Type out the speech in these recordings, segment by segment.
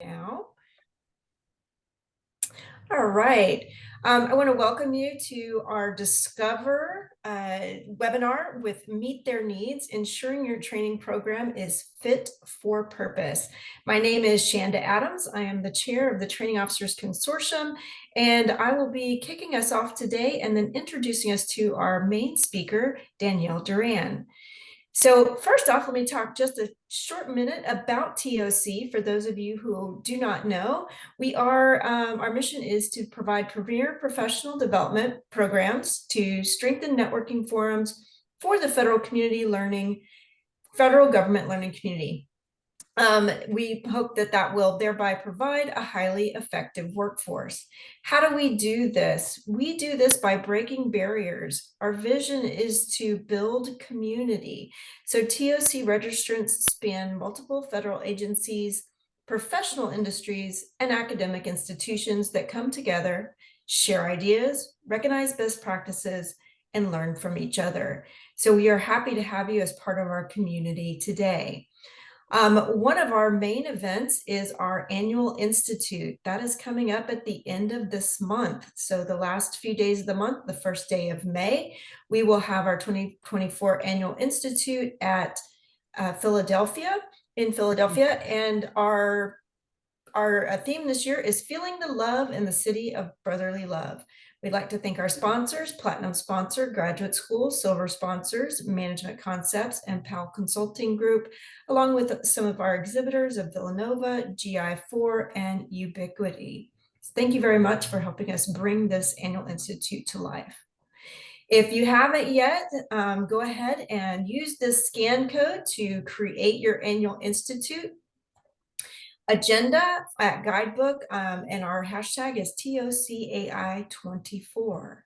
Now. All right. I want to welcome you to our Discover webinar with Meet Their Needs, ensuring your training program is fit for purpose. My name is Shanda Adams. I am the chair of the Training Officers Consortium, and I will be kicking us off today and then introducing us to our main speaker, Danielle Duran. So first off, let me talk just a short minute about TOC. For those of you who do not know, our mission is to provide premier professional development programs to strengthen networking forums for the federal government learning community. We hope that will thereby provide a highly effective workforce. How do we do this? We do this by breaking barriers. Our vision is to build community. So TOC registrants span multiple federal agencies, professional industries, and academic institutions that come together, share ideas, recognize best practices, and learn from each other. So we are happy to have you as part of our community today. One of our main events is our annual institute. That is coming up at the end of this month. So the last few days of the month, the first day of May, we will have our 2024 annual institute at Philadelphia, and our theme this year is Feeling the Love in the City of Brotherly Love. We'd like to thank our sponsors, Platinum sponsor, Graduate School, Silver sponsors, Management Concepts, and PAL Consulting Group, along with some of our exhibitors of Villanova, GI4, and Ubiquity. Thank you very much for helping us bring this annual institute to life. If you haven't yet, go ahead and use this scan code to create your annual institute agenda at guidebook, and our hashtag is TOCAI24.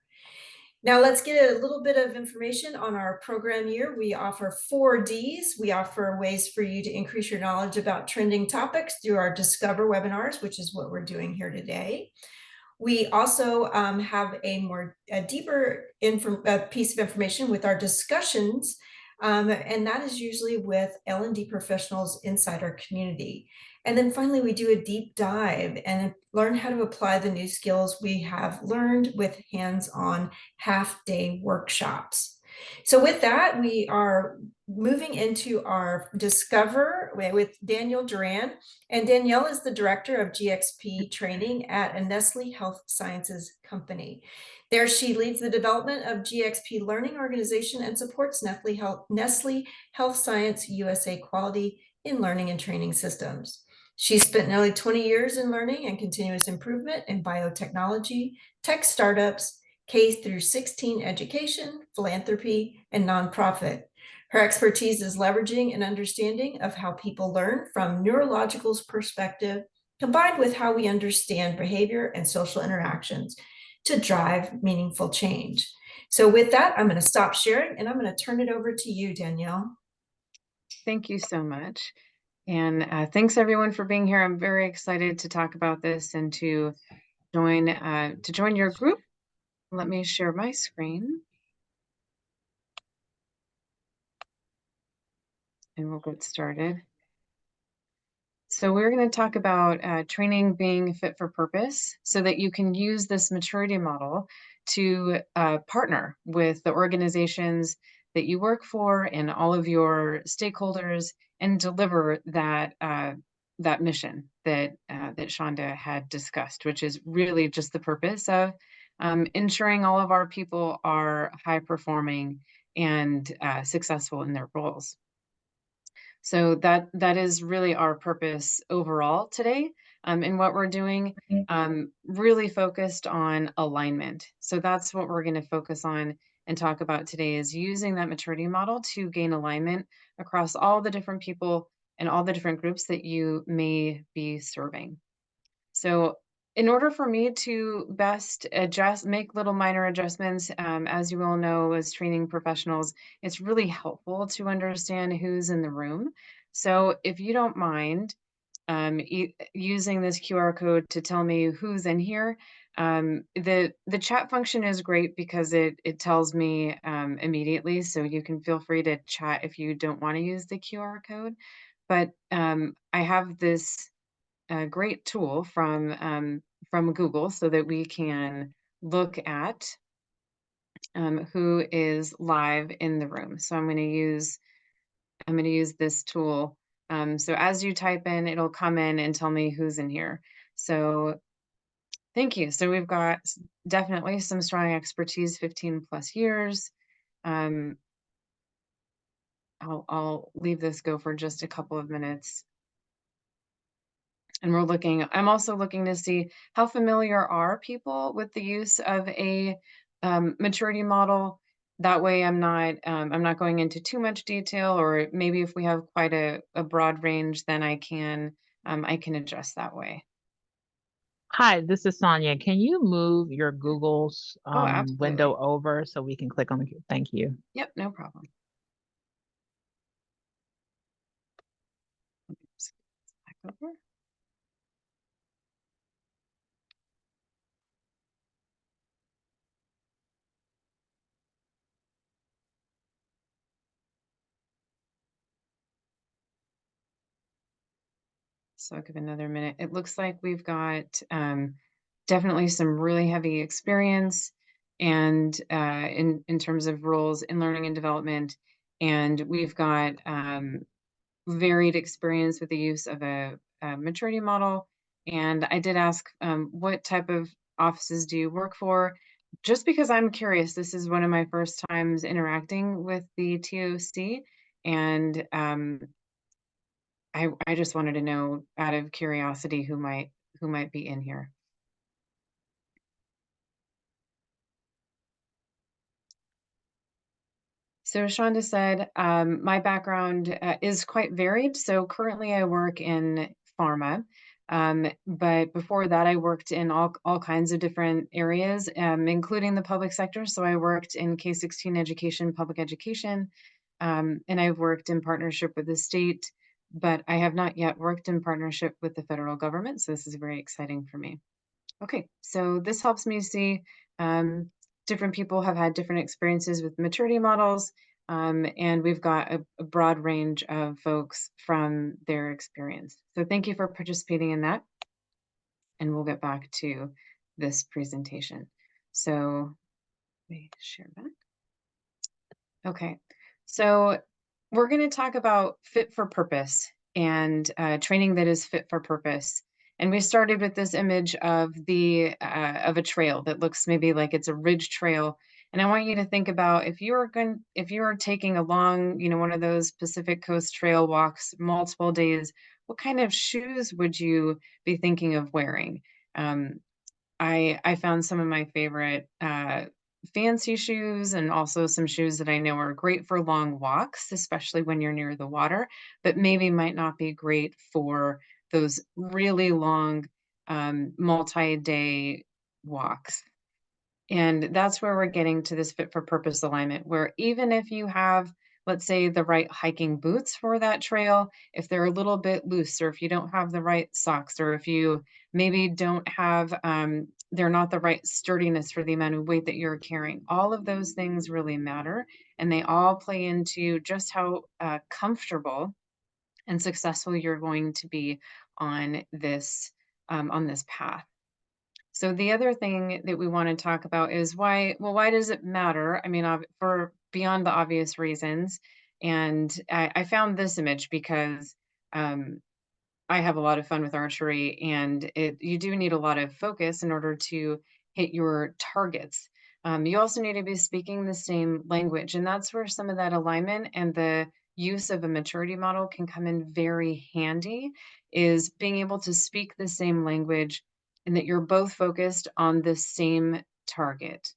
Now let's get a little bit of information on our program year. We offer 4 Ds. We offer ways for you to increase your knowledge about trending topics through our Discover webinars, which is what we're doing here today. We also have a deeper piece of information with our discussions, and that is usually with L&D professionals inside our community. And then finally, we do a deep dive and learn how to apply the new skills we have learned with hands-on half-day workshops. So with that, we are moving into our Discover with Danielle Duran. And Danielle is the director of GXP training at a Nestle Health Sciences company. There she leads the development of GXP learning organization and supports Nestle Health Science USA quality in learning and training systems. She spent nearly 20 years in learning and continuous improvement in biotechnology, tech startups, K through 16 education, philanthropy, and nonprofit. Her expertise is leveraging an understanding of how people learn from neurological perspective, combined with how we understand behavior and social interactions to drive meaningful change. So with that, I'm going to stop sharing and I'm going to turn it over to you, Danielle. Thank you so much. And thanks everyone for being here. I'm very excited to talk about this and to join your group. Let me share my screen. And we'll get started. So we're going to talk about training being fit for purpose so that you can use this maturity model to partner with the organizations that you work for and all of your stakeholders and deliver that mission that Shanda had discussed, which is really just the purpose of ensuring all of our people are high performing and successful in their roles. So that is really our purpose overall today. And what we're doing, really focused on alignment. So that's what we're going to focus on and talk about today, is using that maturity model to gain alignment across all the different people and all the different groups that you may be serving. So in order for me to best make little minor adjustments, as you all know, as training professionals, it's really helpful to understand who's in the room. So if you don't mind using this QR code to tell me who's in here, the chat function is great because it tells me immediately. So you can feel free to chat if you don't want to use the QR code. But I have this a great tool from Google so that we can look at who is live in the room. So I'm going to use this tool. So as you type in, it'll come in and tell me who's in here. So thank you. So we've got definitely some strong expertise, 15 plus years. I'll leave this go for just a couple of minutes. And I'm also looking to see how familiar are people with the use of a maturity model. That way I'm not going into too much detail, or maybe if we have quite a broad range, then I can adjust that way. Hi, this is Sonia. Can you move your Google's Oh, window absolutely. over so we can click on the, thank you. Yep, no problem. Back over. So I'll give another minute. It looks like we've got definitely some really heavy experience and in terms of roles in learning and development. And we've got varied experience with the use of a maturity model. And I did ask what type of offices do you work for? Just because I'm curious, this is one of my first times interacting with the TOC. And I just wanted to know out of curiosity who might be in here. So Shonda said, my background is quite varied. So currently I work in pharma, but before that I worked in all kinds of different areas, including the public sector. So I worked in K-16 education, public education, and I've worked in partnership with the state, but I have not yet worked in partnership with the federal government. So this is very exciting for me. Okay, so this helps me see different people have had different experiences with maturity models, and we've got a broad range of folks from their experience. So thank you for participating in that, and we'll get back to this presentation. So let me share that. Okay, so we're going to talk about fit for purpose and training that is fit for purpose. And we started with this image of of a trail that looks maybe like it's a ridge trail. And I want you to think about if you were taking a long, one of those Pacific Coast Trail walks, multiple days, what kind of shoes would you be thinking of wearing? I found some of my favorite fancy shoes, and also some shoes that I know are great for long walks, especially when you're near the water, but maybe might not be great for those really long multi-day walks. And that's where we're getting to this fit for purpose alignment, where even if you have, let's say, the right hiking boots for that trail, if they're a little bit loose, or if you don't have the right socks, or if you maybe don't have, they're not the right sturdiness for the amount of weight that you're carrying, all of those things really matter. And they all play into just how comfortable and successful you're going to be on this path. So the other thing that we want to talk about is why does it matter? I mean, for beyond the obvious reasons. And I found this image because I have a lot of fun with archery, and you do need a lot of focus in order to hit your targets. You also need to be speaking the same language, and that's where some of that alignment and the use of a maturity model can come in very handy, is being able to speak the same language and that you're both focused on the same target.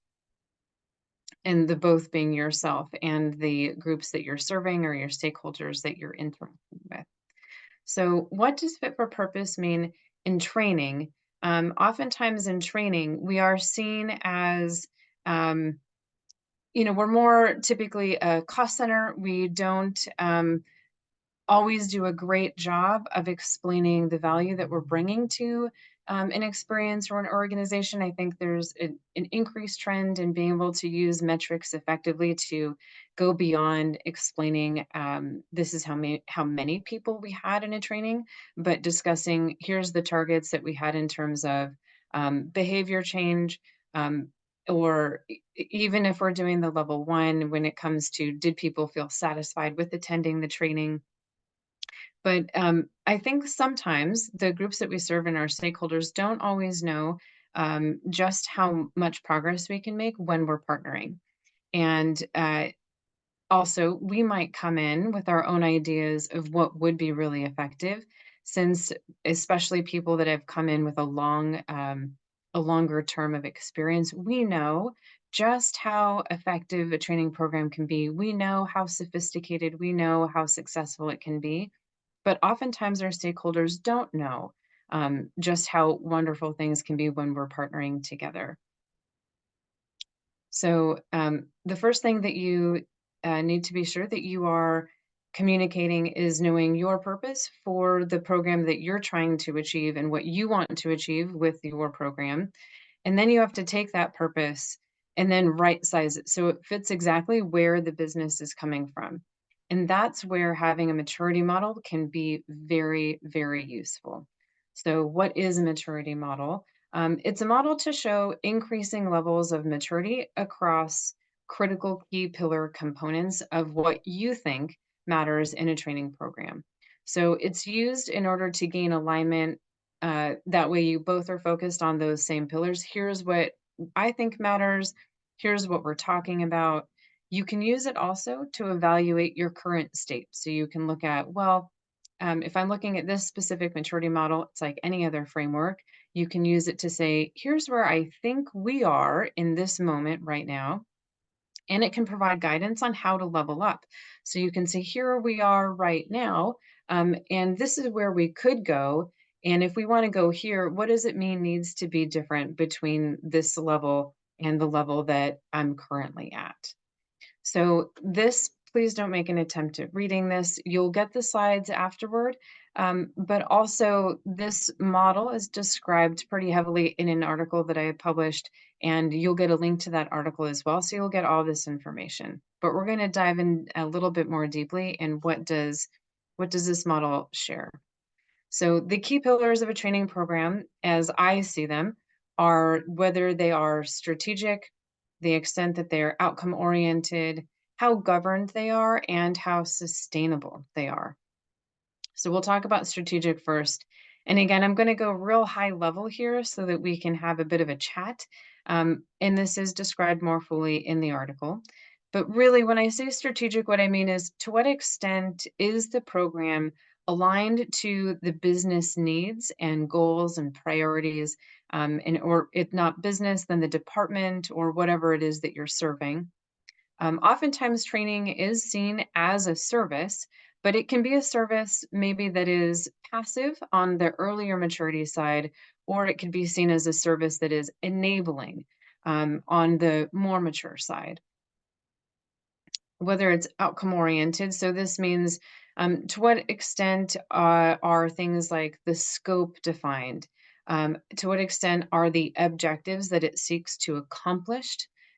And the both being yourself and the groups that you're serving or your stakeholders that you're interacting with. So what does fit for purpose mean in training? Oftentimes in training, we are seen as, we're more typically a cost center. We don't always do a great job of explaining the value that we're bringing to an experience or an organization. I think there's an increased trend in being able to use metrics effectively to go beyond explaining this is how many people we had in a training, but discussing here's the targets that we had in terms of behavior change, um, or even if we're doing the level 1, when it comes to did people feel satisfied with attending the training. But I think sometimes the groups that we serve and our stakeholders don't always know just how much progress we can make when we're partnering. And also, we might come in with our own ideas of what would be really effective, since especially people that have come in with a longer term of experience, we know just how effective a training program can be. We know how sophisticated, we know how successful it can be. But oftentimes our stakeholders don't know just how wonderful things can be when we're partnering together. So the first thing that you need to be sure that you are communicating is knowing your purpose for the program that you're trying to achieve and what you want to achieve with your program. And then you have to take that purpose and then right size it so it fits exactly where the business is coming from. And that's where having a maturity model can be very, very useful. So what is a maturity model? It's a model to show increasing levels of maturity across critical key pillar components of what you think matters in a training program. So it's used in order to gain alignment. That way you both are focused on those same pillars. Here's what I think matters. Here's what we're talking about. You can use it also to evaluate your current state. So you can look at, well, if I'm looking at this specific maturity model, it's like any other framework. You can use it to say, here's where I think we are in this moment right now. And it can provide guidance on how to level up. So you can say, here we are right now, and this is where we could go. And if we want to go here, what does it mean needs to be different between this level and the level that I'm currently at? So this, please don't make an attempt at reading this. You'll get the slides afterward, but also this model is described pretty heavily in an article that I had published, and you'll get a link to that article as well. So you'll get all this information, but we're going to dive in a little bit more deeply in what does this model share? So the key pillars of a training program, as I see them, are whether they are strategic, the extent that they're outcome oriented, how governed they are, and how sustainable they are. So we'll talk about strategic first. And again, I'm going to go real high level here so that we can have a bit of a chat. And this is described more fully in the article. But really, when I say strategic, what I mean is to what extent is the program aligned to the business needs and goals and priorities, or if not business, then the department or whatever it is that you're serving. Oftentimes training is seen as a service, but it can be a service maybe that is passive on the earlier maturity side, or it could be seen as a service that is enabling on the more mature side. Whether it's outcome oriented, so this means to what extent are things like the scope defined? To what extent are the objectives that it seeks to accomplish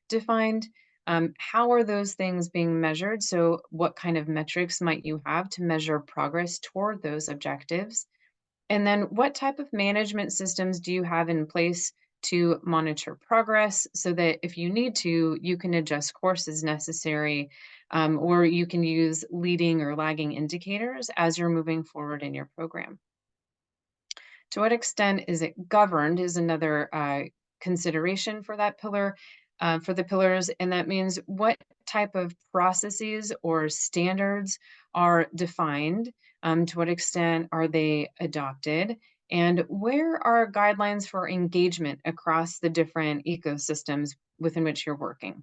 defined? How are those things being measured? So what kind of metrics might you have to measure progress toward those objectives? And then what type of management systems do you have in place to monitor progress so that if you need to, you can adjust course as necessary, or you can use leading or lagging indicators as you're moving forward in your program? To what extent is it governed is another consideration for that pillar, for the pillars, and that means what type of processes or standards are defined, to what extent are they adopted, and where are guidelines for engagement across the different ecosystems within which you're working?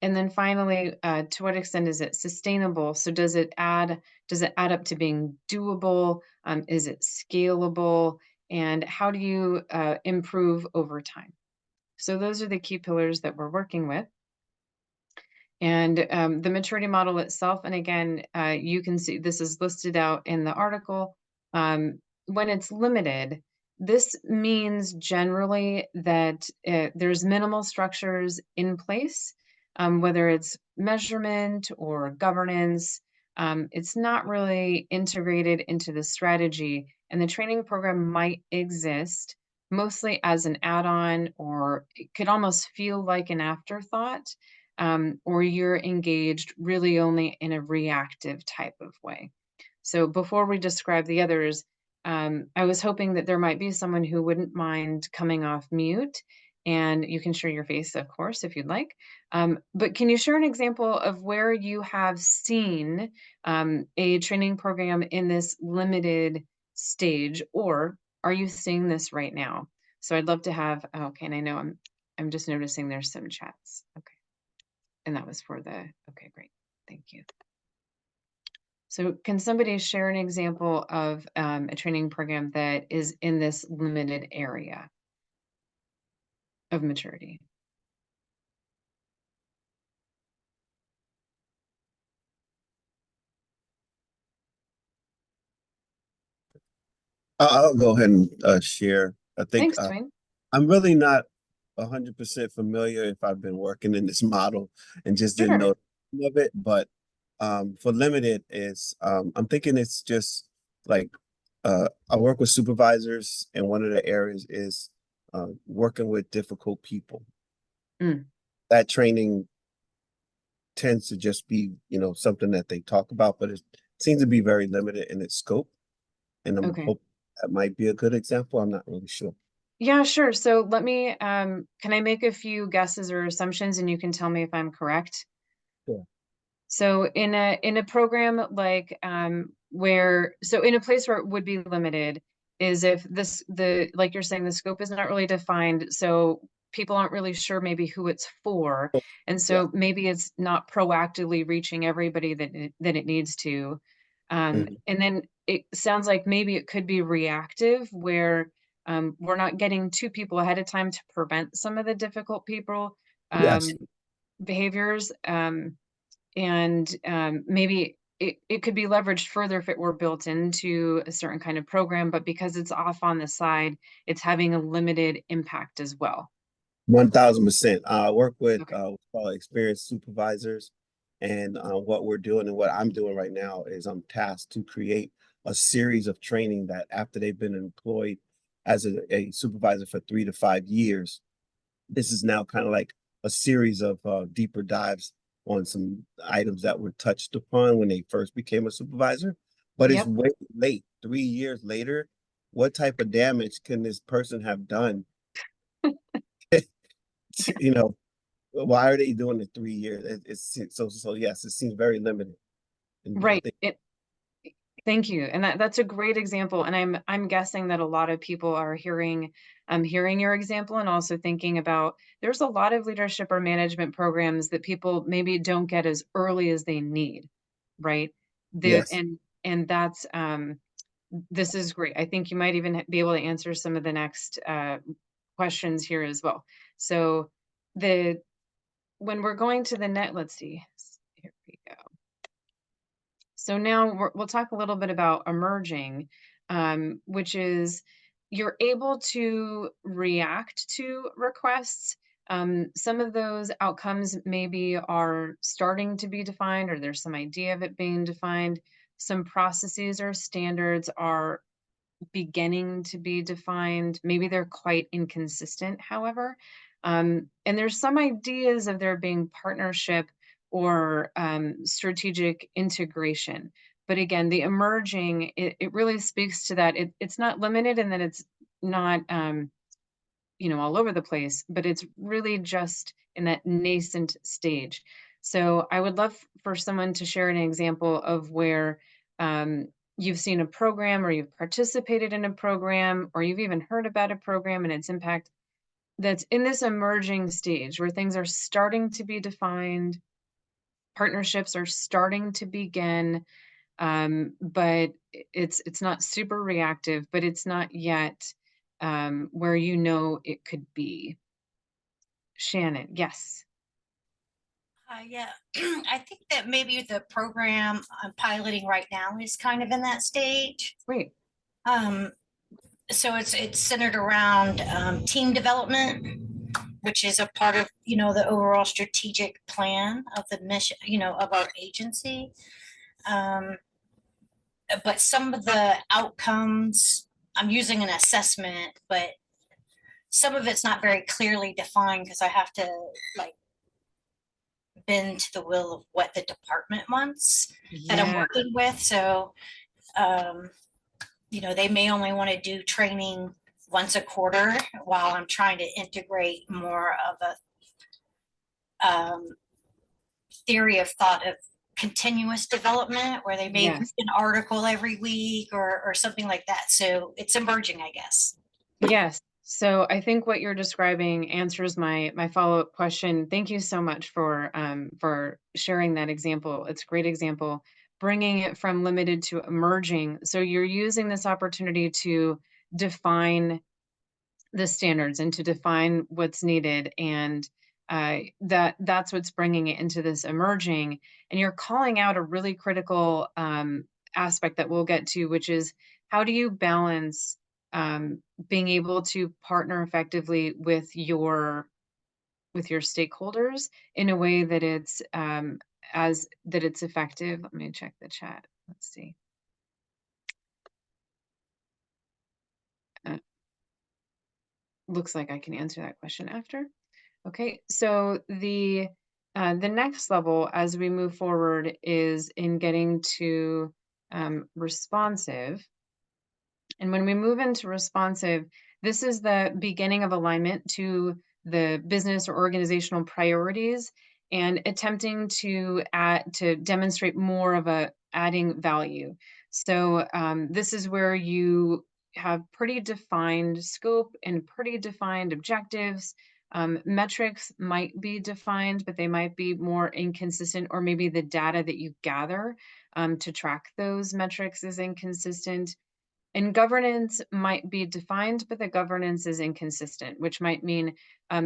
And then finally, to what extent is it sustainable? So does it add up to being doable? Is it scalable? And how do you improve over time? So those are the key pillars that we're working with. And the maturity model itself, and again, you can see this is listed out in the article. When it's limited, this means generally that there's minimal structures in place, whether it's measurement or governance. It's not really integrated into the strategy, and the training program might exist mostly as an add-on, or it could almost feel like an afterthought, or you're engaged really only in a reactive type of way. So before we describe the others, I was hoping that there might be someone who wouldn't mind coming off mute, and you can share your face, of course, if you'd like. But can you share an example of where you have seen a training program in this limited stage, or are you seeing this right now? So I'd love to have, okay, and I know I'm just noticing there's some chats. Okay. And that was for the, okay, great. Thank you. So can somebody share an example of a training program that is in this limited area of maturity? I'll go ahead and share. I think Thanks, Dwayne. I'm really not 100% familiar if I've been working in this model and just didn't Sure. know of it. But for limited, is I'm thinking it's just like I work with supervisors, and one of the areas is working with difficult people. Mm. That training tends to just be, something that they talk about, but it seems to be very limited in its scope. And I'm Okay. hoping that might be a good example. I'm not really sure. Yeah, sure. So let me, can I make a few guesses or assumptions and you can tell me if I'm correct? Sure. So in a program like so in a place where it would be limited is if like you're saying, the scope is not really defined, so people aren't really sure maybe who it's for, and Yeah. so maybe it's not proactively reaching everybody that it needs to. And then it sounds like maybe it could be reactive, where we're not getting to people ahead of time to prevent some of the difficult people Yes. behaviors. And maybe it could be leveraged further if it were built into a certain kind of program, but because it's off on the side, it's having a limited impact as well. 1000%. I work with Okay. what's called experienced supervisors, and what we're doing and what I'm doing right now is I'm tasked to create a series of training that after they've been employed as a supervisor for 3 to 5 years, this is now kind of like a series of deeper dives on some items that were touched upon when they first became a supervisor. But it's Yep. way late, 3 years later. What type of damage can this person have done? You know, why are they doing it 3 years? It's so yes, it seems very limited. And I Right. think Thank you. And that's a great example. And I'm guessing that a lot of people are hearing your example and also thinking about there's a lot of leadership or management programs that people maybe don't get as early as they need, right? yes, And that's this is great. I think you might even be able to answer some of the next questions here as well. So the when we're going to the net, let's see. Here we go. So now we'll talk a little bit about emerging, which is you're able to react to requests. Some of those outcomes maybe are starting to be defined, or there's some idea of it being defined. Some processes or standards are beginning to be defined. Maybe they're quite inconsistent, however. And there's some ideas of there being partnership or strategic integration. But again, the emerging, it really speaks to that. It's not limited and that it's not, all over the place, but it's really just in that nascent stage. So I would love for someone to share an example of where you've seen a program or you've participated in a program or you've even heard about a program and its impact that's in this emerging stage where things are starting to be defined, partnerships are starting to begin, but it's not super reactive, but it's not yet where it could be. Shannon, yes. Yeah, I think that maybe the program I'm piloting right now is kind of in that stage. Great. So it's centered around team development, which is a part of, the overall strategic plan of the mission, of our agency. Um, but some of the outcomes, I'm using an assessment, but some of it's not very clearly defined because I have to like bend to the will of what the department wants that I'm Yeah. working with. So, um, they may only want to do training once a quarter while I'm trying to integrate more of a theory of thought of continuous development where they may read Yes. an article every week or something like that. So it's emerging, I guess. Yes. So I think what you're describing answers my follow-up question. Thank you so much for sharing that example. It's a great example, bringing it from limited to emerging. So you're using this opportunity to define the standards and to define what's needed, and that's what's bringing it into this emerging. And you're calling out a really critical aspect that we'll get to, which is how do you balance being able to partner effectively with your stakeholders in a way that it's effective. Let me check the chat. Let's see. Looks like I can answer that question after. Okay, so the next level as we move forward is in getting to responsive. And when we move into responsive, this is the beginning of alignment to the business or organizational priorities and attempting to demonstrate more of a adding value. So this is where you have pretty defined scope and pretty defined objectives. Metrics might be defined, but they might be more inconsistent, or maybe the data that you gather to track those metrics is inconsistent. And governance might be defined, but the governance is inconsistent, which might mean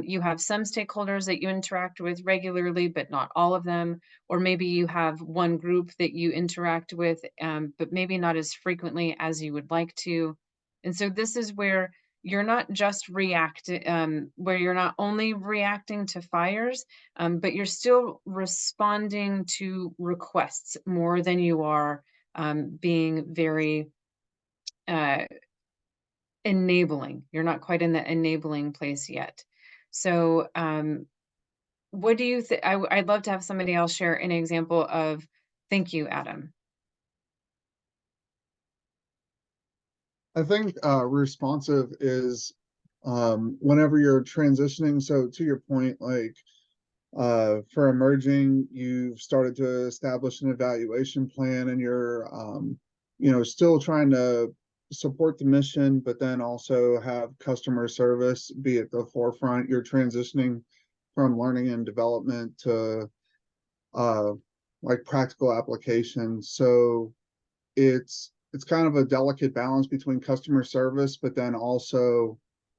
you have some stakeholders that you interact with regularly, but not all of them. Or maybe you have one group that you interact with, but maybe not as frequently as you would like to. And so this is where you're not just where you're not only reacting to fires, but you're still responding to requests more than you are being very enabling. You're not quite in the enabling place yet. So what do you think? I'd love to have somebody else share an example of, thank you, Adam. I think responsive is whenever you're transitioning. So to your point, like for emerging, you've started to establish an evaluation plan and you're still trying to support the mission, but then also have customer service be at the forefront. You're transitioning from learning and development to like practical application. So it's kind of a delicate balance between customer service, but then also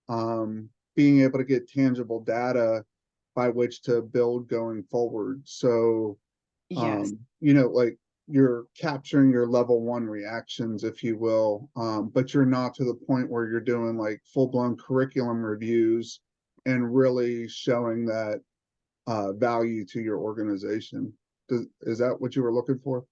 being able to get tangible data by which to build going forward. So, Yes. like you're capturing your level 1 reactions, if you will, but you're not to the point where you're doing like full-blown curriculum reviews and really showing that value to your organization. Is that what you were looking for?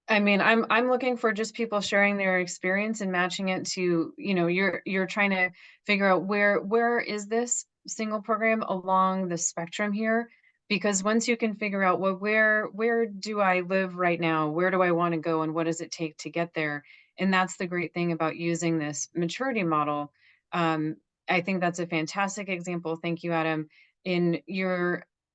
I mean, I'm looking for just people sharing their experience and matching it to, you're trying to figure out where is this single program along the spectrum here? Because once you can figure out, well, where do I live right now? Where do I want to go? And what does it take to get there? And that's the great thing about using this maturity model. I think that's a fantastic example. Thank you, Adam. In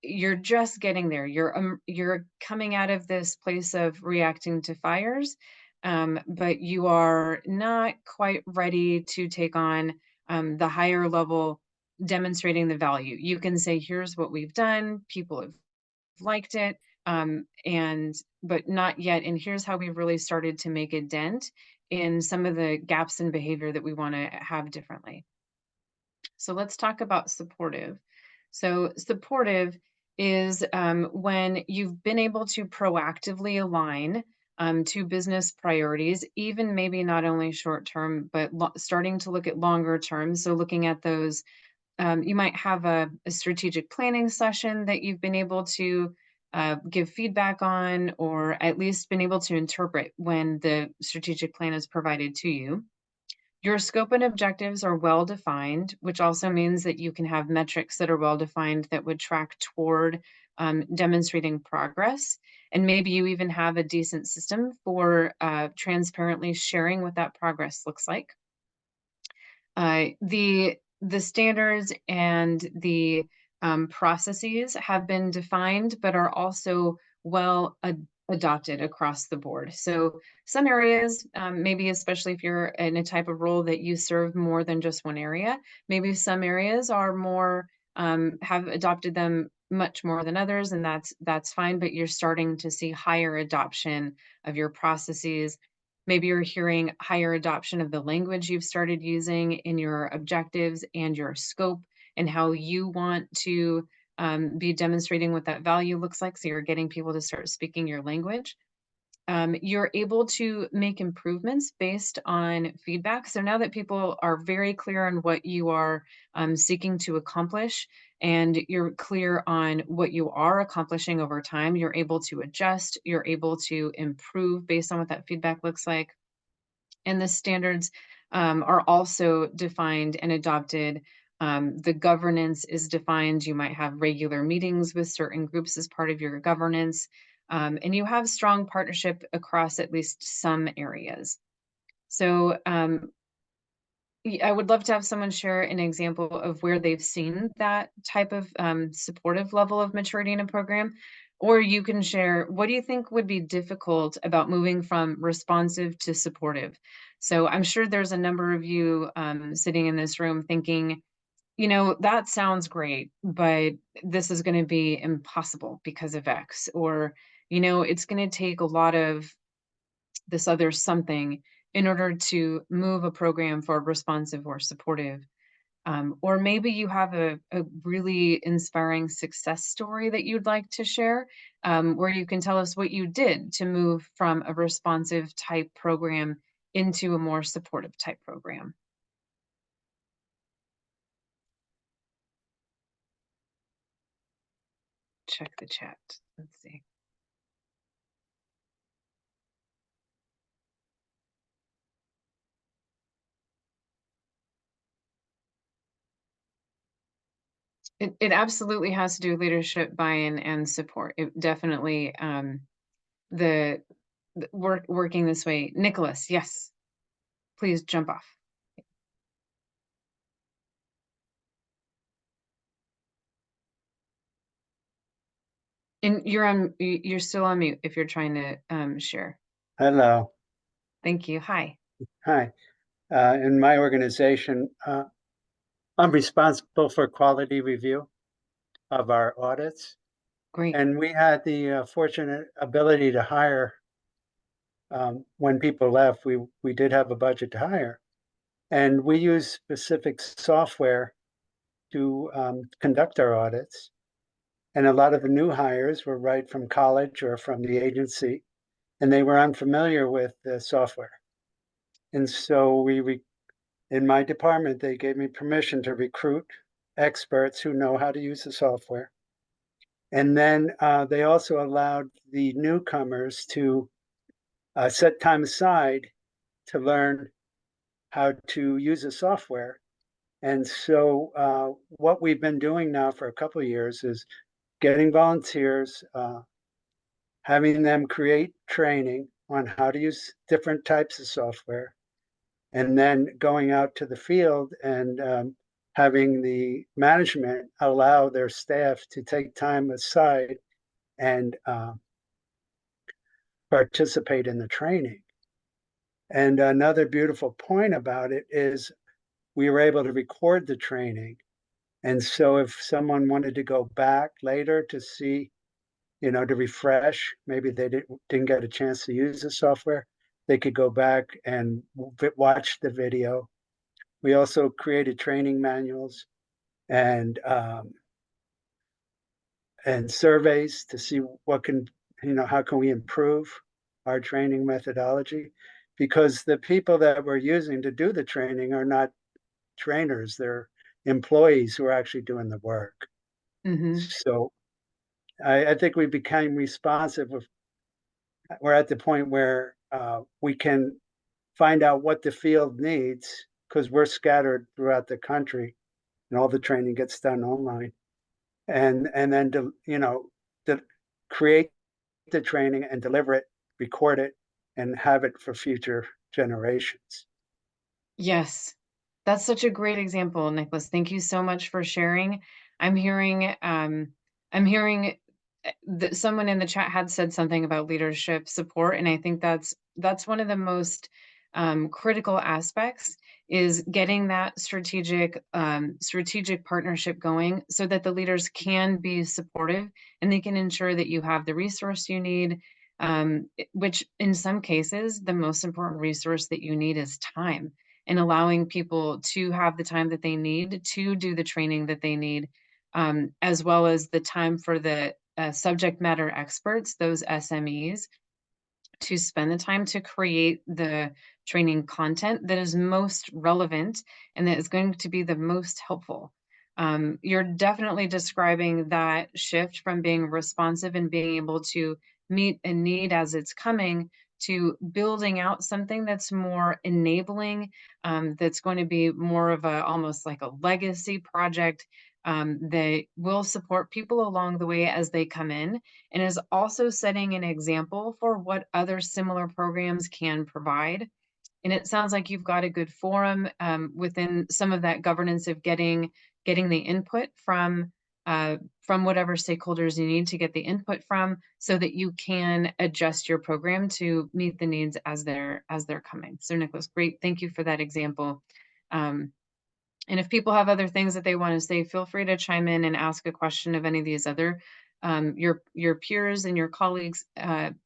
you're just getting there. You're coming out of this place of reacting to fires, but you are not quite ready to take on the higher level demonstrating the value. You can say, here's what we've done. People have liked it, but not yet. And here's how we've really started to make a dent in some of the gaps in behavior that we want to have differently. So let's talk about supportive. So supportive is when you've been able to proactively align to business priorities, even maybe not only short term, but starting to look at longer term. So looking at those, you might have a strategic planning session that you've been able to give feedback on, or at least been able to interpret when the strategic plan is provided to you. Your scope and objectives are well defined, which also means that you can have metrics that are well defined that would track toward demonstrating progress. And maybe you even have a decent system for transparently sharing what that progress looks like. The standards and the processes have been defined, but are also well adopted across the board. So some areas, maybe especially if you're in a type of role that you serve more than just one area, maybe some areas are more, have adopted them much more than others, and that's fine, but you're starting to see higher adoption of your processes. Maybe you're hearing higher adoption of the language you've started using in your objectives and your scope and how you want to be demonstrating what that value looks like. So you're getting people to start speaking your language. You're able to make improvements based on feedback. So now that people are very clear on what you are seeking to accomplish, and you're clear on what you are accomplishing over time, you're able to adjust, you're able to improve based on what that feedback looks like. And the standards are also defined and adopted. The governance is defined. You might have regular meetings with certain groups as part of your governance. And you have strong partnership across at least some areas. So I would love to have someone share an example of where they've seen that type of supportive level of maturity in a program. Or you can share, what do you think would be difficult about moving from responsive to supportive? So I'm sure there's a number of you sitting in this room thinking, you know, that sounds great, but this is going to be impossible because of X. Or, you know, it's going to take a lot of this other something in order to move a program for responsive or supportive. Or maybe you have a really inspiring success story that you'd like to share, where you can tell us what you did to move from a responsive type program into a more supportive type program. Check the chat. Let's see. It absolutely has to do with leadership, buy-in, and support. It definitely, the working this way. Nicholas, yes, please jump off. And you're still on mute if you're trying to share. Hello. Thank you. Hi. Hi. In my organization, I'm responsible for quality review of our audits. Great. And we had the fortunate ability to hire, when people left, we did have a budget to hire. And we use specific software to conduct our audits. And a lot of the new hires were right from college or from the agency, and they were unfamiliar with the software. And so in my department, they gave me permission to recruit experts who know how to use the software. And then they also allowed the newcomers to set time aside to learn how to use the software. And so what we've been doing now for a couple of years is getting volunteers, having them create training on how to use different types of software, and then going out to the field and having the management allow their staff to take time aside and participate in the training. And another beautiful point about it is we were able to record the training. And so if someone wanted to go back later to see, you know, to refresh, maybe they didn't get a chance to use the software, they could go back and watch the video. We also created training manuals and and surveys to see what can, how can we improve our training methodology? Because the people that we're using to do the training are not trainers, they're employees who are actually doing the work. So I think we became responsive. We're at the point where we can find out what the field needs because we're scattered throughout the country and all the training gets done online. And then, to create the training and deliver it, record it, and have it for future generations. Yes, that's such a great example, Nicholas. Thank you so much for sharing. I'm hearing that someone in the chat had said something about leadership support, and I think that's one of the most critical aspects is getting that strategic partnership going so that the leaders can be supportive and they can ensure that you have the resource you need, which in some cases, the most important resource that you need is time, and allowing people to have the time that they need to do the training that they need, as well as the time for the subject matter experts, those SMEs, to spend the time to create the training content that is most relevant and that is going to be the most helpful. You're definitely describing that shift from being responsive and being able to meet a need as it's coming to building out something that's more enabling, that's going to be more of a almost like a legacy project, that will support people along the way as they come in, and is also setting an example for what other similar programs can provide. And it sounds like you've got a good forum within some of that governance of getting the input from whatever stakeholders you need to get the input from, so that you can adjust your program to meet the needs as they're coming. So Nicholas, great, thank you for that example. And if people have other things that they want to say, feel free to chime in and ask a question of any of these other your peers and your colleagues,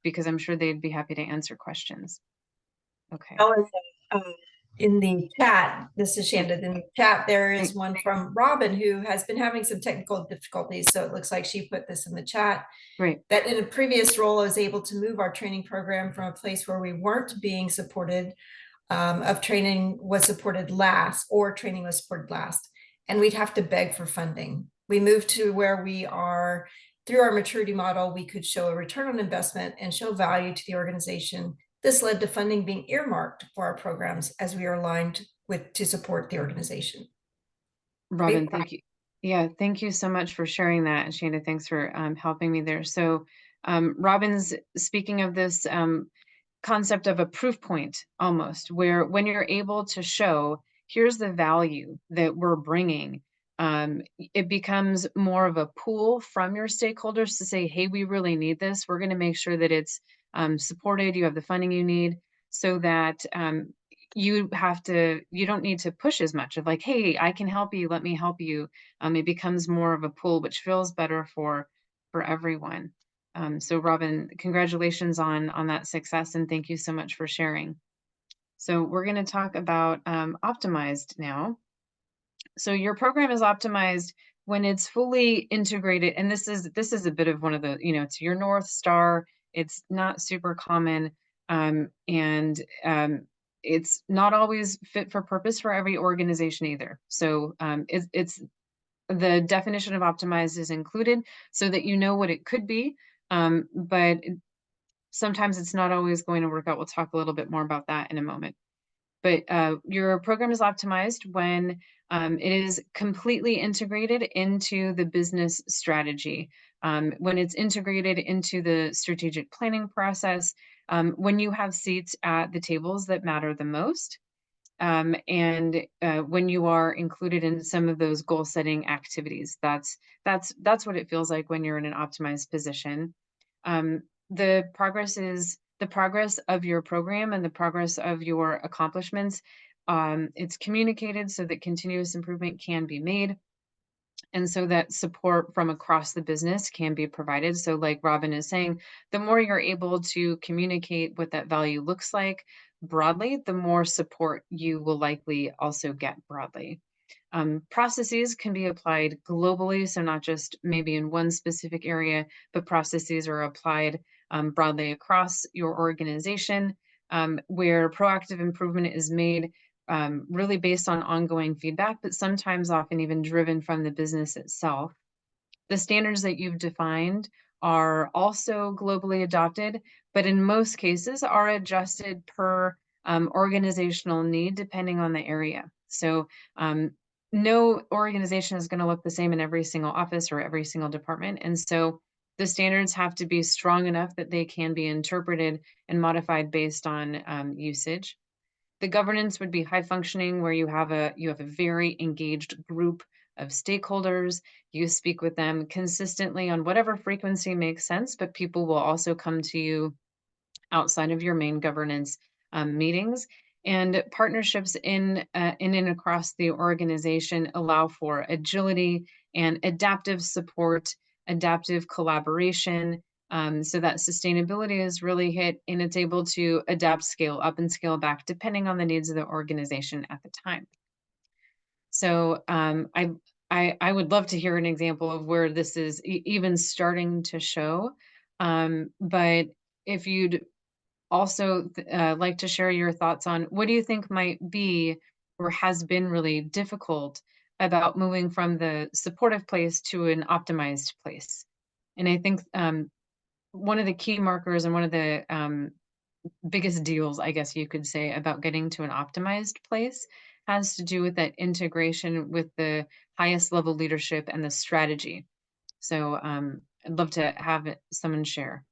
because I'm sure they'd be happy to answer questions. Okay. In the chat, this is Shanda, in the chat, there is one from Robin who has been having some technical difficulties. So it looks like she put this in the chat. Right. That in a previous role, I was able to move our training program from a place where we weren't being supported, of training was supported last, or training was supported last, and we'd have to beg for funding. We moved to where we are, through our maturity model, we could show a return on investment and show value to the organization. This led to funding being earmarked for our programs as we are aligned with to support the organization. Robin, thank you. Yeah, thank you so much for sharing that. And Shanda, thanks for helping me there. So Robin's speaking of this concept of a proof point almost, where when you're able to show, here's the value that we're bringing, it becomes more of a pool from your stakeholders to say, hey, we really need this. We're going to make sure that it's supported. You have the funding you need, so that you don't need to push as much of like, hey, I can help you, let me help you. It becomes more of a pool, which feels better for everyone. So Robin, congratulations on that success, and thank you so much for sharing. So we're going to talk about optimized now. So your program is optimized when it's fully integrated, and this is a bit of one of the, it's your North Star. It's not super common, and it's not always fit for purpose for every organization either. So it's the definition of optimized is included so that you know what it could be, but sometimes it's not always going to work out. We'll talk a little bit more about that in a moment. But your program is optimized when it is completely integrated into the business strategy, when it's integrated into the strategic planning process, when you have seats at the tables that matter the most, and when you are included in some of those goal setting activities. That's what it feels like when you're in an optimized position. The progress of your program and the progress of your accomplishments. It's communicated so that continuous improvement can be made, and so that support from across the business can be provided. So like Robin is saying, the more you're able to communicate what that value looks like broadly, the more support you will likely also get broadly. Processes can be applied globally, so not just maybe in one specific area, but processes are applied broadly across your organization, where proactive improvement is made really based on ongoing feedback, but sometimes often even driven from the business itself. The standards that you've defined are also globally adopted, but in most cases are adjusted per organizational need depending on the area. So no organization is going to look the same in every single office or every single department. And so the standards have to be strong enough that they can be interpreted and modified based on usage. The governance would be high functioning, where you have a very engaged group of stakeholders. You speak with them consistently on whatever frequency makes sense, but people will also come to you outside of your main governance meetings. And partnerships in and across the organization allow for agility and adaptive support, adaptive collaboration, so that sustainability is really hit and it's able to adapt, scale up and scale back depending on the needs of the organization at the time. So I would love to hear an example of where this is even starting to show. But if you'd also like to share your thoughts on what do you think might be or has been really difficult about moving from the supportive place to an optimized place. And I think one of the key markers and one of the biggest deals, I guess you could say, about getting to an optimized place has to do with that integration with the highest level leadership and the strategy. So I'd love to have someone share.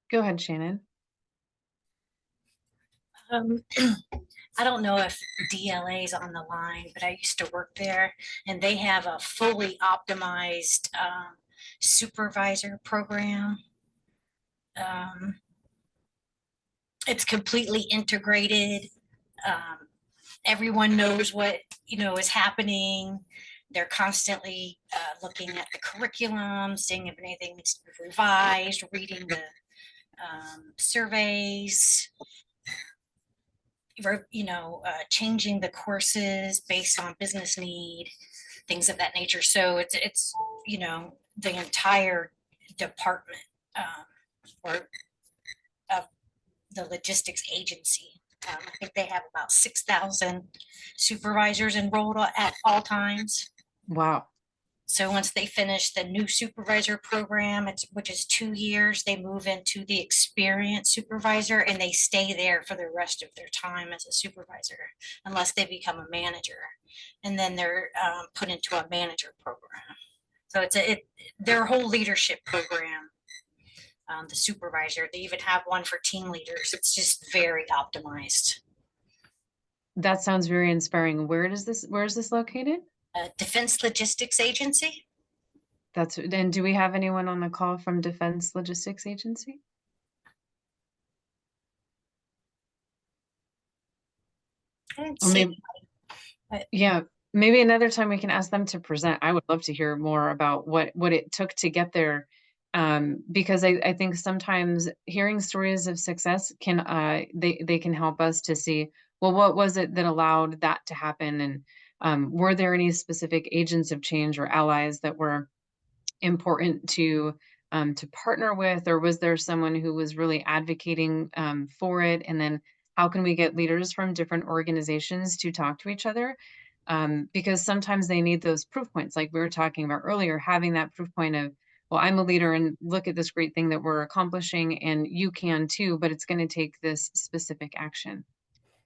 Go ahead, Shannon. I don't know if DLA is on the line, but I used to work there, and they have a fully optimized supervisor program. It's completely integrated. Everyone knows what is happening. They're constantly looking at the curriculum, seeing if anything needs to be revised, reading the surveys, changing the courses based on business need, things of that nature. So it's the entire department or of the logistics agency. I think they have about 6,000 supervisors enrolled at all times. Wow. So once they finish the new supervisor program, which is 2 years, they move into the experienced supervisor and they stay there for the rest of their time as a supervisor, unless they become a manager. And then they're put into a manager program. So it's their whole leadership program. The supervisor, they even have one for team leaders. It's just very optimized. That sounds very inspiring. Where is this located? Defense Logistics Agency. And do we have anyone on the call from Defense Logistics Agency? I didn't see yeah, maybe another time we can ask them to present. I would love to hear more about what it took to get there. Because I think sometimes hearing stories of success can they can help us to see, well, what was it that allowed that to happen? And were there any specific agents of change or allies that were important to partner with, or was there someone who was really advocating for it? And then how can we get leaders from different organizations to talk to each other? Because sometimes they need those proof points, like we were talking about earlier, having that proof point of, well, I'm a leader and look at this great thing that we're accomplishing and you can too, but it's going to take this specific action.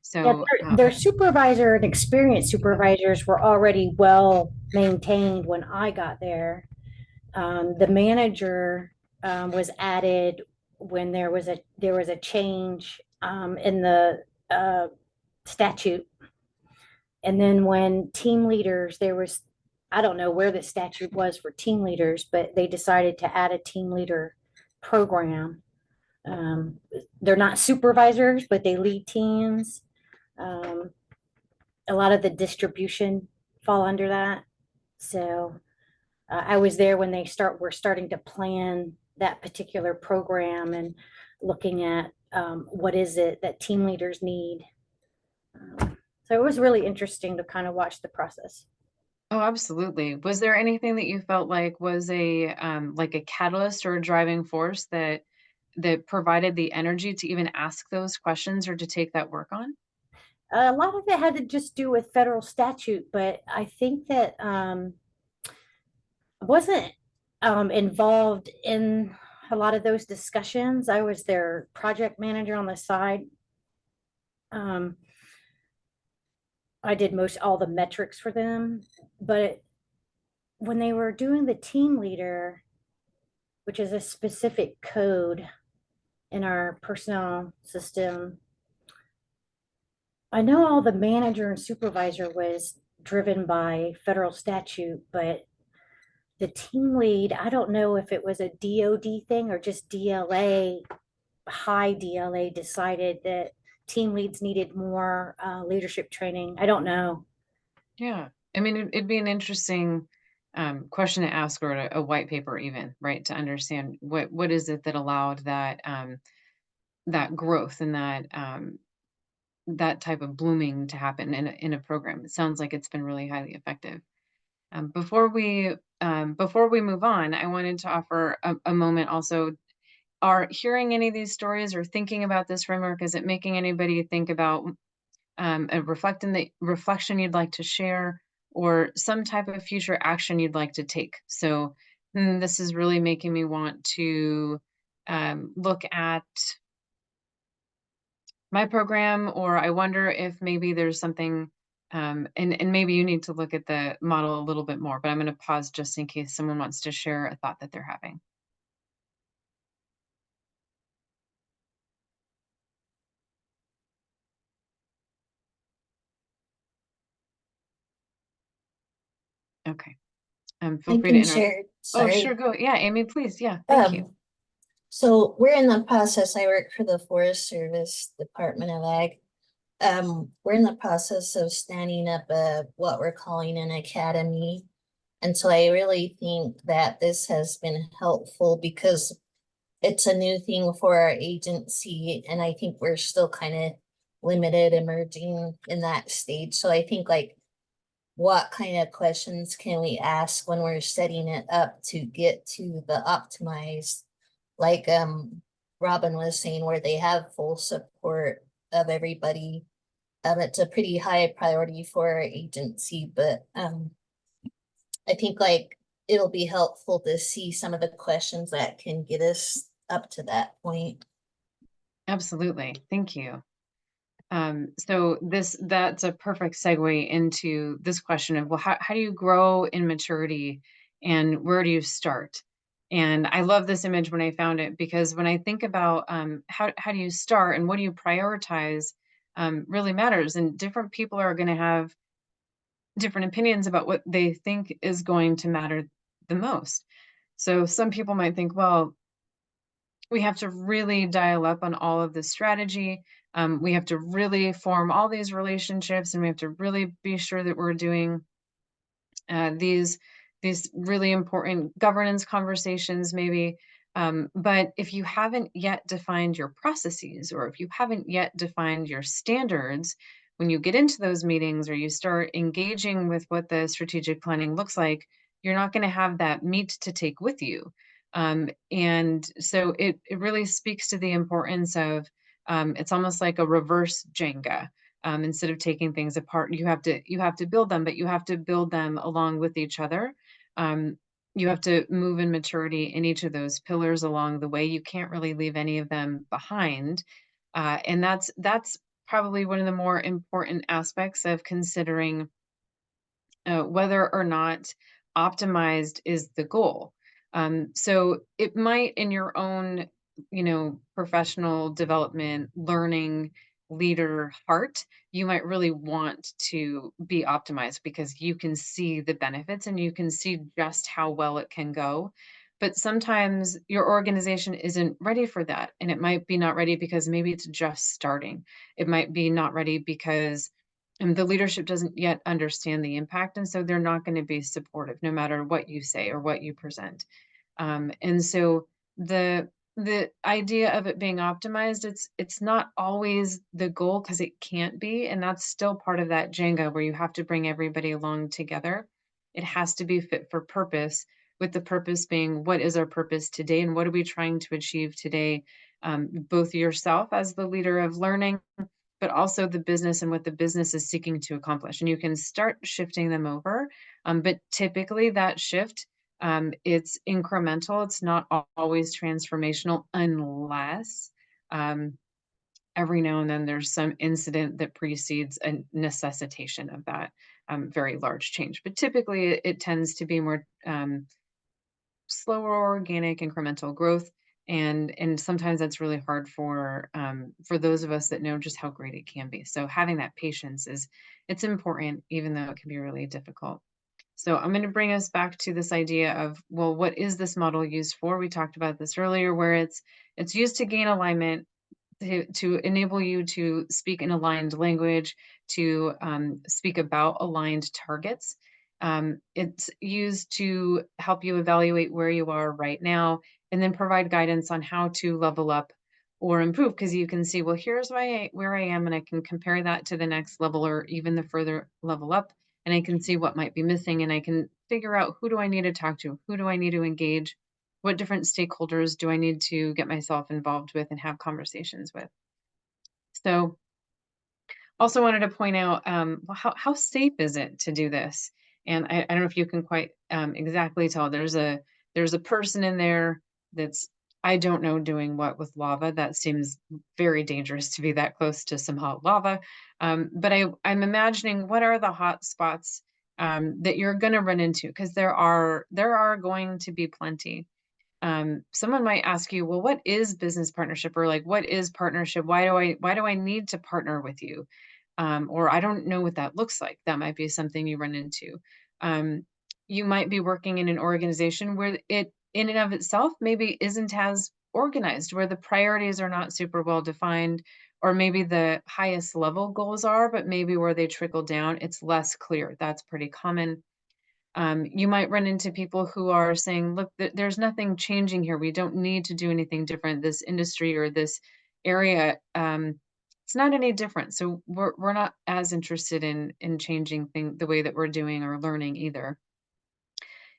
So their supervisor and experienced supervisors were already well maintained when I got there. The manager was added when there was a change in the statute. And then when team leaders, I don't know where the statute was for team leaders, but they decided to add a team leader program. They're not supervisors, but they lead teams. A lot of the distribution fall under that. So I was there when were starting to plan that particular program and looking at what is it that team leaders need. So it was really interesting to kind of watch the process. Oh, absolutely. Was there anything that you felt was like a catalyst or a driving force that provided the energy to even ask those questions or to take that work on? A lot of it had to just do with federal statute, but I think that I wasn't involved in a lot of those discussions. I was their project manager on the side. Um, I did most all the metrics for them, but when they were doing the team leader, which is a specific code in our personnel system, I know all the manager and supervisor was driven by federal statute, but the team lead, I don't know if it was a DOD thing or just DLA, high DLA decided that team leads needed more leadership training. I don't know. Yeah. I mean, it'd be an interesting question to ask, or a white paper even, right? To understand what is it that allowed that that growth and that type of blooming to happen in a program. It sounds like it's been really highly effective. Before we move on, I wanted to offer a moment also. Are hearing any of these stories or thinking about this framework, is it making anybody think about a reflection you'd like to share, or some type of future action you'd like to take? So this is really making me want to look at my program, or I wonder if maybe there's something, and maybe you need to look at the model a little bit more, but I'm going to pause just in case someone wants to share a thought that they're having. Okay. Feel I free to can interrupt. share, Oh, sure, sorry. go. Yeah, Amy, please. Yeah, thank you. So we're in the process, I work for the Forest Service, Department of Ag. We're in the process of standing up what we're calling an academy. And so I really think that this has been helpful because it's a new thing for our agency, and I think we're still kind of limited, emerging in that stage. So I think like, what kind of questions can we ask when we're setting it up to get to the optimized, like Robin was saying, where they have full support of everybody. It's a pretty high priority for our agency, but I think like it'll be helpful to see some of the questions that can get us up to that point. Absolutely. Thank you. So that's a perfect segue into this question of, well, how do you grow in maturity and where do you start? And I love this image when I found it, because when I think about how do you start and what do you prioritize, really matters. And different people are going to have different opinions about what they think is going to matter the most. So some people might think, well, we have to really dial up on all of this strategy. We have to really form all these relationships, and we have to really be sure that we're doing these really important governance conversations, maybe. But if you haven't yet defined your processes, or if you haven't yet defined your standards, when you get into those meetings or you start engaging with what the strategic planning looks like, you're not going to have that meat to take with you. And so it really speaks to the importance of, it's almost like a reverse Jenga. Instead of taking things apart, you have to build them, but you have to build them along with each other. You have to move in maturity in each of those pillars along the way. You can't really leave any of them behind. And that's probably one of the more important aspects of considering whether or not optimized is the goal. So it might, in your own, professional development, learning, leader heart, you might really want to be optimized because you can see the benefits and you can see just how well it can go. But sometimes your organization isn't ready for that. And it might be not ready because maybe it's just starting. It might be not ready because and the leadership doesn't yet understand the impact, and so they're not going to be supportive no matter what you say or what you present. And so the idea of it being optimized, it's not always the goal, because it can't be, and that's still part of that Jenga where you have to bring everybody along together. It has to be fit for purpose, with the purpose being, what is our purpose today and what are we trying to achieve today? Both yourself as the leader of learning, but also the business and what the business is seeking to accomplish. And you can start shifting them over. But typically that shift, it's incremental. It's not always transformational, unless every now and then there's some incident that precedes a necessitation of that very large change. But typically it tends to be more slower, organic, incremental growth. And sometimes that's really hard for those of us that know just how great it can be. So having that patience it's important, even though it can be really difficult. So I'm going to bring us back to this idea of, well, what is this model used for? We talked about this earlier, where it's used to gain alignment, to enable you to speak in aligned language, to speak about aligned targets. It's used to help you evaluate where you are right now, and then provide guidance on how to level up or improve, because you can see, well, here's where I am, and I can compare that to the next level or even the further level up, and I can see what might be missing, and I can figure out, who do I need to talk to? Who do I need to engage? What different stakeholders do I need to get myself involved with and have conversations with? So also wanted to point out, how safe is it to do this? And I don't know if you can quite exactly tell. There's a person in there that's, I don't know, doing what with lava. That seems very dangerous to be that close to some hot lava. But I'm imagining, what are the hot spots that you're going to run into? Because there are going to be plenty. Someone might ask you, well, what is business partnership? Or like, what is partnership? Why do I need to partner with you? Or I don't know what that looks like. That might be something you run into. You might be working in an organization where it in and of itself maybe isn't as organized, where the priorities are not super well defined, or maybe the highest level goals are, but maybe where they trickle down, it's less clear. That's pretty common. You might run into people who are saying, look, there's nothing changing here. We don't need to do anything different. This industry or this area, it's not any different. So we're not as interested in changing the way that we're doing or learning either.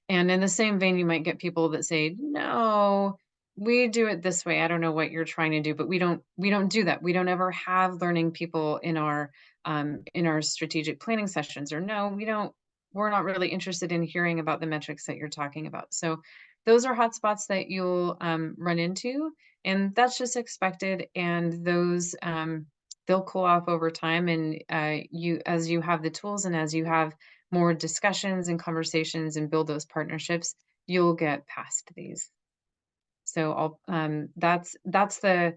And in the same vein, you might get people that say, no, we do it this way. I don't know what you're trying to do, but we don't do that. We don't ever have learning people in our strategic planning sessions. Or no, we're not really interested in hearing about the metrics that you're talking about. So those are hotspots that you'll run into, and that's just expected. And those they'll cool off over time. And as you have the tools, and as you have more discussions and conversations and build those partnerships, you'll get past these. So that's the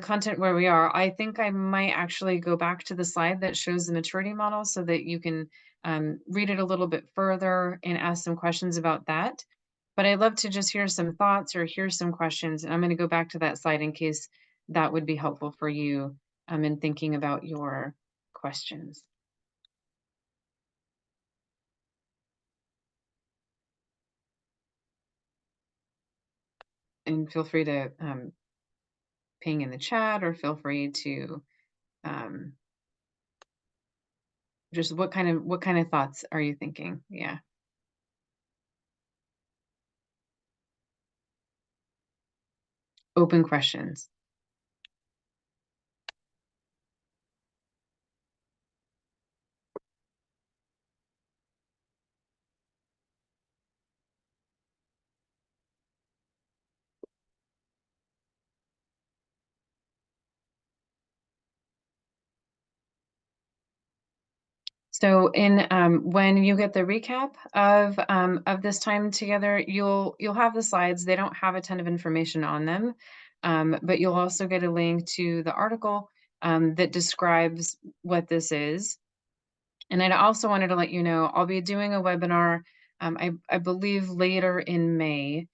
content where we are. I think I might actually go back to the slide that shows the maturity model, so that you can read it a little bit further and ask some questions about that. But I'd love to just hear some thoughts or hear some questions. And I'm going to go back to that slide in case that would be helpful for you in thinking about your questions. And feel free to ping in the chat, or feel free to just what kind of thoughts are you thinking? Yeah. Open questions. So in when you get the recap of this time together, you'll have the slides. They don't have a ton of information on them, but you'll also get a link to the article that describes what this is. And I also wanted to let you know, I'll be doing a webinar, I believe later in May.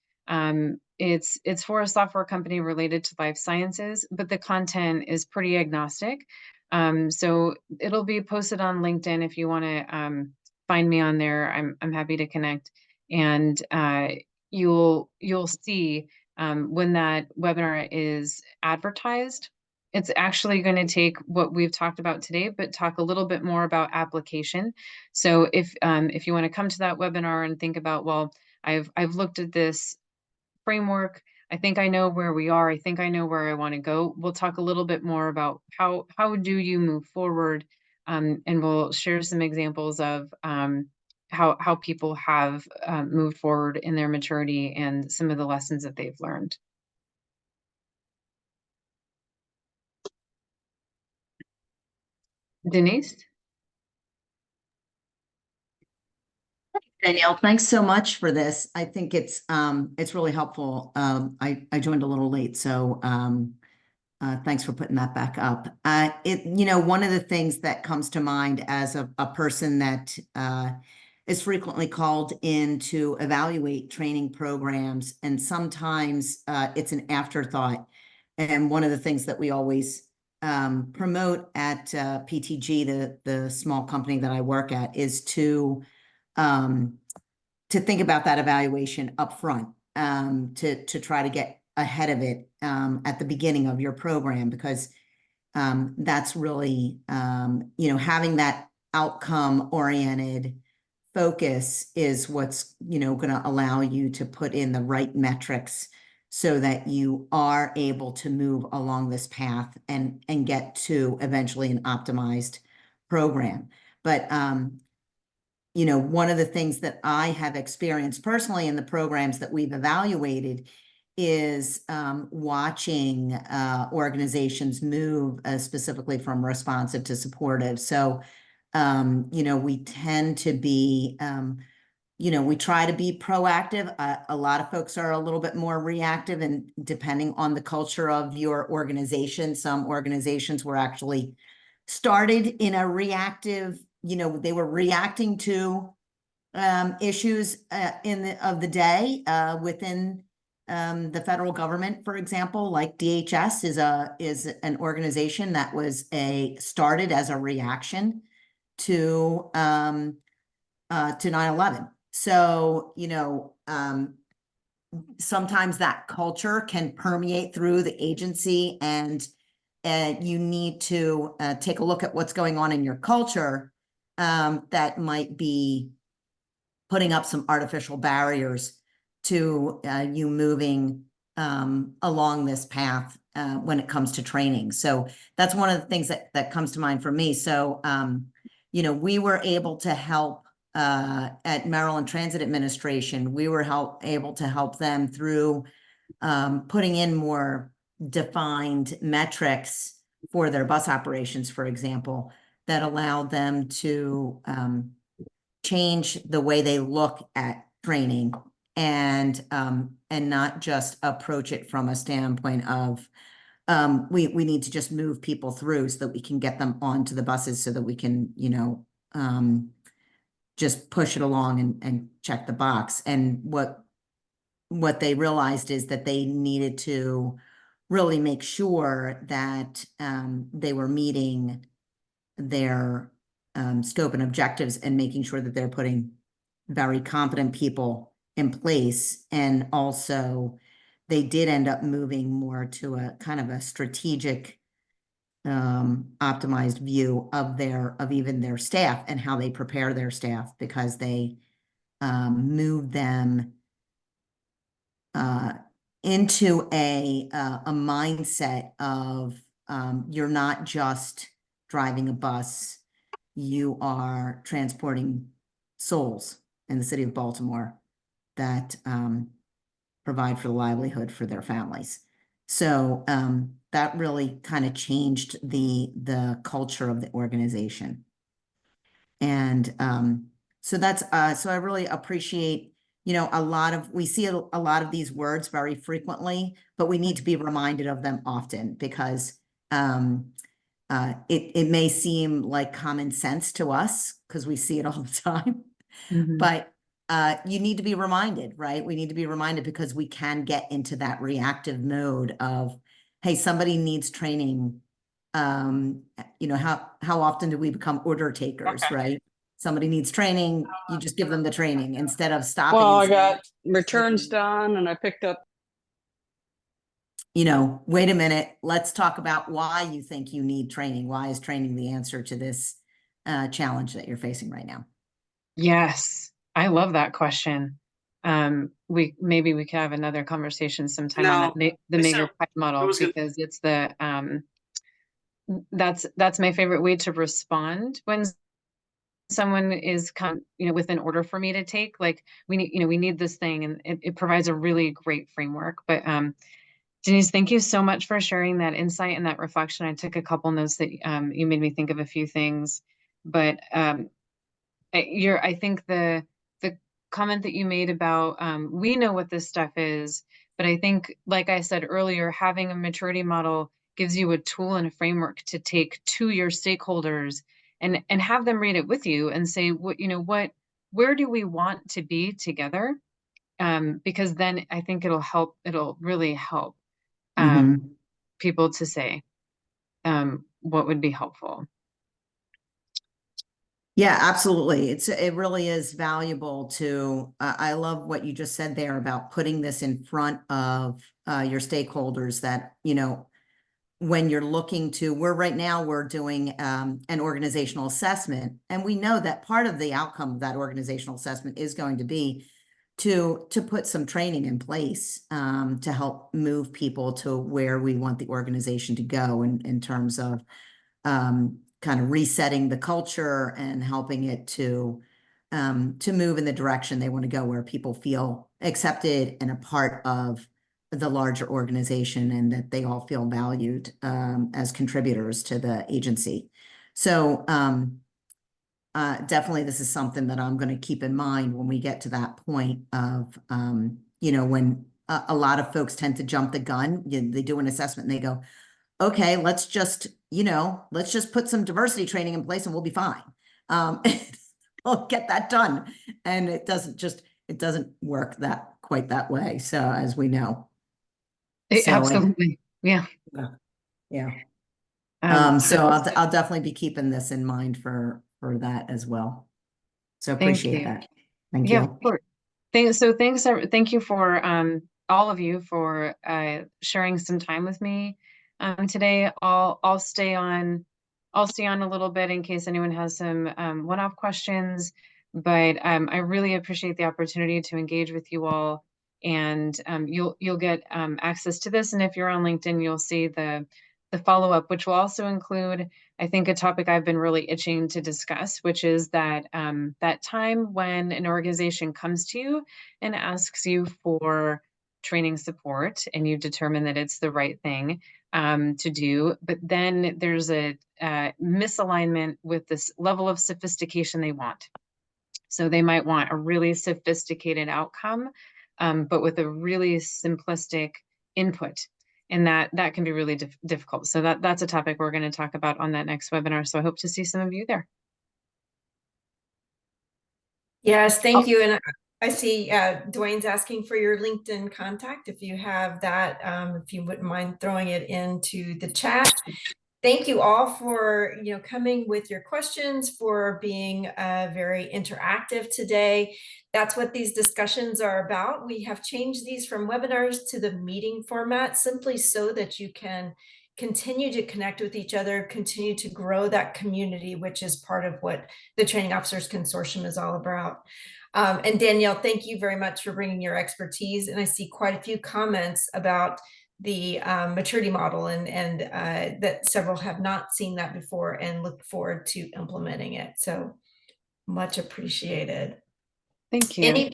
It's for a software company related to life sciences, but the content is pretty agnostic. So it'll be posted on LinkedIn if you want to find me on there. I'm happy to connect, and you'll see when that webinar is advertised. It's actually going to take what we've talked about today, but talk a little bit more about application. So if you want to come to that webinar and think about, well, I've looked at this framework. I think I know where we are. I think I know where I want to go. We'll talk a little bit more about how do you move forward, and we'll share some examples of how people have moved forward in their maturity and some of the lessons that they've learned. Denise? Danielle, thanks so much for this. I think it's really helpful. I joined a little late, so thanks for putting that back up. One of the things that comes to mind as a person that is frequently called in to evaluate training programs, and sometimes it's an afterthought. And one of the things that we always promote at PTG, the small company that I work at, is to think about that evaluation up front, to try to get ahead of it at the beginning of your program, because that's really, having that outcome-oriented focus is what's, going to allow you to put in the right metrics so that you are able to move along this path and get to eventually an optimized program. But one of the things that I have experienced personally in the programs that we've evaluated is watching organizations move specifically from responsive to supportive. So, we tend to be, we try to be proactive. A lot of folks are a little bit more reactive, and depending on the culture of your organization, some organizations were actually started in a reactive, they were reacting to issues of the day within the federal government, for example, like DHS is an organization that was started as a reaction to 9/11. So, sometimes that culture can permeate through the agency, and you need to take a look at what's going on in your culture that might be putting up some artificial barriers to you moving along this path when it comes to training. So that's one of the things that comes to mind for me. So, we were able to help at Maryland Transit Administration. We were able to help them through putting in more defined metrics for their bus operations, for example, that allowed them to change the way they look at training, and not just approach it from a standpoint of we need to just move people through so that we can get them onto the buses so that we can, just push it along and check the box. And what they realized is that they needed to really make sure that they were meeting their scope and objectives, and making sure that they're putting very competent people in place. And also they did end up moving more to a kind of a strategic optimized view of even their staff and how they prepare their staff, because they moved them into a mindset of you're not just driving a bus, you are transporting souls in the city of Baltimore that provide for the livelihood for their families. So that really kind of changed the culture of the organization. And so that's so I really appreciate, we see a lot of these words very frequently, but we need to be reminded of them often, because it may seem like common sense to us because we see it all the time, but you need to be reminded, right? We need to be reminded, because we can get into that reactive mode of, hey, somebody needs training how often do we become order takers, right? Somebody needs training, you just give them the training instead of stopping. Well, I and saying, got returns done and I picked up. Wait a minute, let's talk about why you think you need training. Why is training the answer to this challenge that you're facing right now? Yes, I love that question. Maybe we could have another conversation sometime on that, the maker model, because it's that's my favorite way to respond when someone is with an order for me to take. Like, we need this thing, and it provides a really great framework. But Denise, thank you so much for sharing that insight and that reflection. I took a couple notes that you made me think of a few things, but I think the comment that you made about we know what this stuff is, but I think, like I said earlier, having a maturity model gives you a tool and a framework to take to your stakeholders and have them read it with you and say, where do we want to be together? Because then I think it'll really help people to say what would be helpful. Yeah, absolutely. It really is valuable to, I love what you just said there about putting this in front of your stakeholders that, when you're looking to, we're doing an organizational assessment, and we know that part of the outcome of that organizational assessment is going to be to put some training in place to help move people to where we want the organization to go in terms of kind of resetting the culture and helping it to move in the direction they want to go, where people feel accepted and a part of the larger organization, and that they all feel valued as contributors to the agency. So definitely this is something that I'm going to keep in mind when we get to that point of, when a lot of folks tend to jump the gun. They do an assessment and they go, okay, let's just put some diversity training in place and we'll be fine. We'll get that done. And it doesn't work quite that way. So, as we know. Absolutely. Yeah. Yeah. So I'll definitely be keeping this in mind for that as well. So appreciate that. Thank you. Of course. Thank you for all of you for sharing some time with me today. I'll stay on a little bit in case anyone has some one-off questions, but I really appreciate the opportunity to engage with you all, and you'll get access to this, and if you're on LinkedIn, you'll see the follow-up, which will also include, I think, a topic I've been really itching to discuss, which is that that time when an organization comes to you and asks you for training support, and you determine that it's the right thing to do, but then there's a misalignment with this level of sophistication they want. So they might want a really sophisticated outcome, but with a really simplistic input. And that can be really difficult. So that's a topic we're going to talk about on that next webinar. So I hope to see some of you there. Yes, thank you. And I see Dwayne's asking for your LinkedIn contact. If you have that, if you wouldn't mind throwing it into the chat. Thank you all for coming with your questions, for being very interactive today. That's what these discussions are about. We have changed these from webinars to the meeting format, simply so that you can continue to connect with each other, continue to grow that community, which is part of what the Training Officers Consortium is all about. And Danielle, thank you very much for bringing your expertise. And I see quite a few comments about the maturity model, and that several have not seen that before and look forward to implementing it. So much appreciated. Thank you.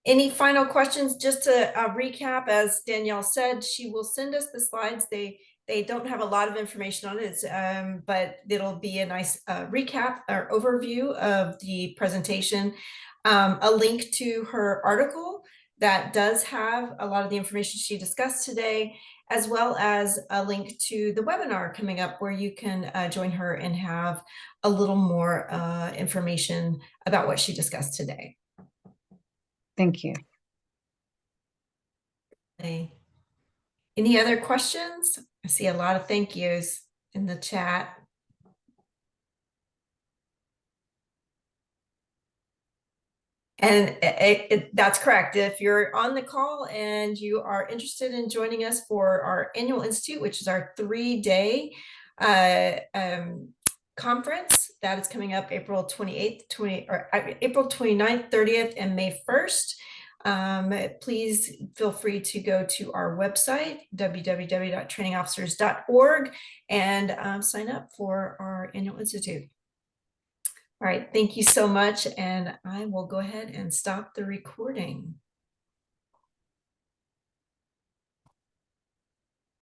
Any final questions? Just to recap, as Danielle said, she will send us the slides. They don't have a lot of information on it, but it'll be a nice recap or overview of the presentation. A link to her article that does have a lot of the information she discussed today, as well as a link to the webinar coming up, where you can join her and have a little more information about what she discussed today. Thank you. Any other questions? I see a lot of thank yous. in the chat. And that's correct. If you're on the call and you are interested in joining us for our annual institute, which is our 3-day conference, that is coming up April 28th, April 29th, 30th, and May 1st. Please feel free to go to our website, www.trainingofficers.org, and sign up for our annual institute. All right, thank you so much, and I will go ahead and stop the recording.